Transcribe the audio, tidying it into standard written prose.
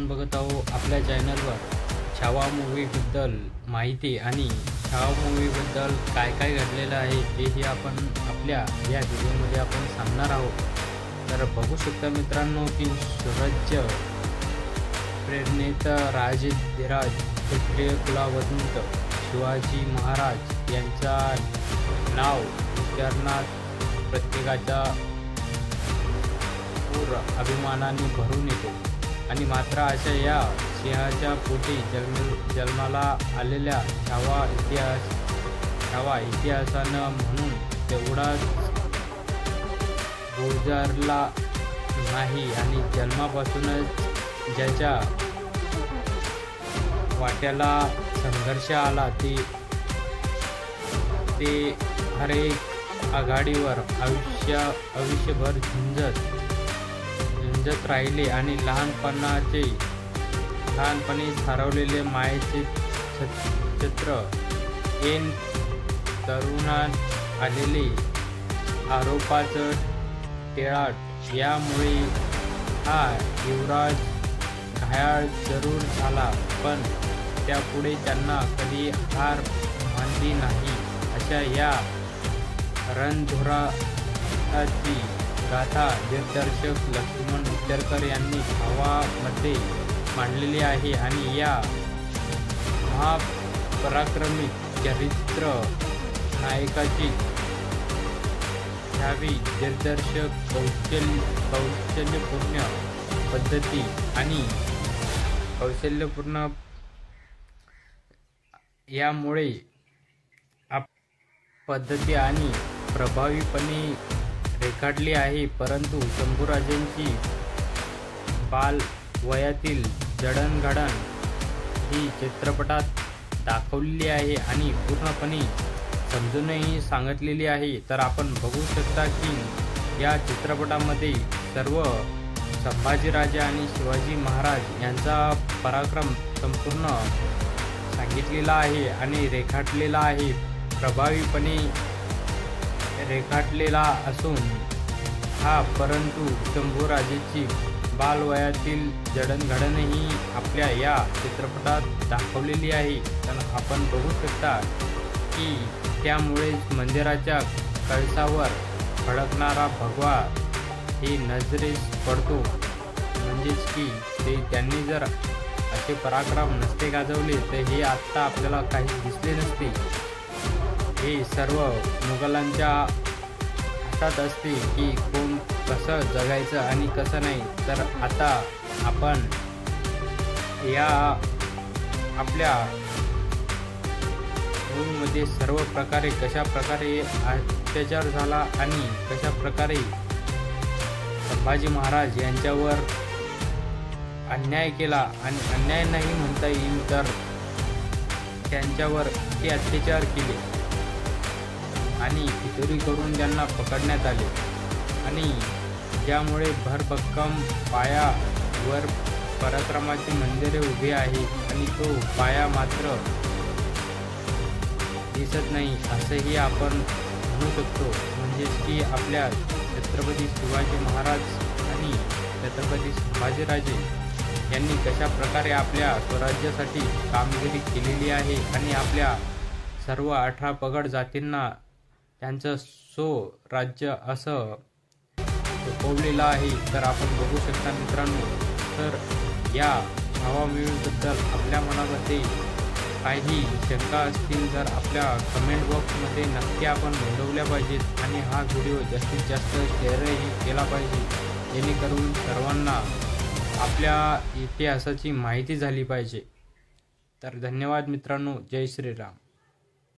आपण बघत आहोत आपल्या चॅनलवर छावा मूवीबद्दल माहिती आणि छावा मूवीबद्दल काय काय घडलेलं आहे तेही आपण आपल्या या व्हिडिओमध्ये आपण सांगणार आहोत। तर बघू शकता मित्रांनो की स्वराज्य प्रेरणेत राजधिराज क्षत्रिय कुलावंत शिवाजी महाराज यांचा नाव उच्चारणात प्रत्येकाचा अभिमानाने भरून येतो आणि मात्र अशा या सिंहाच्या पोटी जन्माला आलेल्या छावा इतिहासानं म्हणून तेवढाच गोजारला नाही आणि जन्मापासूनच ज्याच्या वाट्याला संघर्ष आला ते हर एक आघाडीवर आयुष्यभर झुंजत राहिले आणि लहानपणी हरवलेले मायेचे छत्र ऐन तरुणात आलेले आरोपाचं टेळाट यामुळे हा युवराज घायाळ जरूर झाला, पण त्यापुढे त्यांना कधी हार मानली नाही। अशा या रणधुराची गाथा दिग्दर्शक लक्ष्मण उच्चरकर यांनी छावामध्ये मांडलेली आहे आणि या महापराक्रमी चरित्र नायकाची छावी दिग्दर्शक कौशल्यपूर्ण पद्धती आणि यामुळे पद्धती आणि प्रभावीपणे रेखाटली आहे। परंतु शंभूराजांची बालवयातील जडणघडण ही चित्रपटात दाखवलेली आहे आणि पूर्णपणे समजूनही सांगितलेली आहे। तर आपण बघू शकता की या चित्रपटामध्ये सर्व संभाजीराजे आणि शिवाजी महाराज यांचा पराक्रम संपूर्ण सांगितलेला आहे आणि रेखाटलेला आहे, प्रभावीपणे रेखाटलेला असून परंतु शंभूराजाची बालवयातील जडणघडणही आपल्या या चित्रपटात दाखवलेली आहे। तर आपण बघू शकता की त्यामुळेच मंदिराच्या कळसावर फडकणारा भगवा हे नजरेस पडतो, म्हणजेच की त्यांनी जर असे पराक्रम नसते गाजवले तर हे आत्ता आपल्याला काही दिसले नसते। हे सर्व मुघलांच्या हातात असते की कोण कसं जगायचं आणि कसं नाही। तर आता आपण या आपल्या मूवीमध्ये सर्व प्रकारे कशा प्रकारे अत्याचार झाला आणि कशा प्रकारे संभाजी महाराज यांच्यावर अन्याय केला आणि अन्याय नाही म्हणता येईल तर त्यांच्यावर ते अत्याचार केले आणि फितुरी करून त्यांना पकडण्यात आले आणि ज्यामुळे भरभक्कम पायावर पराक्रमाचे मंदिरे उभे आहेत आणि तो पाया मात्र दिसत नाही असंही आपण म्हणू शकतो। म्हणजेच की आपल्या छत्रपती शिवाजी महाराज आणि छत्रपती संभाजीराजे यांनी कशा प्रकारे आपल्या स्वराज्यासाठी कामगिरी केलेली आहे आणि आपल्या सर्व 18 पगड जातींना त्यांचं स्वराज्य असं सोपवलेलं आहे। तर आपण बघू शकता मित्रांनो, तर या छावा मूवीबद्दल आपल्या मनामध्ये काही शंका असतील तर आपल्या कमेंट बॉक्समध्ये नक्की आपण नोंदवल्या पाहिजेत आणि हा व्हिडिओ जास्तीत जास्त शेअरही केला पाहिजे, जेणेकरून सर्वांना आपल्या इतिहासाची माहिती झाली पाहिजे। तर धन्यवाद मित्रांनो, जय श्रीराम।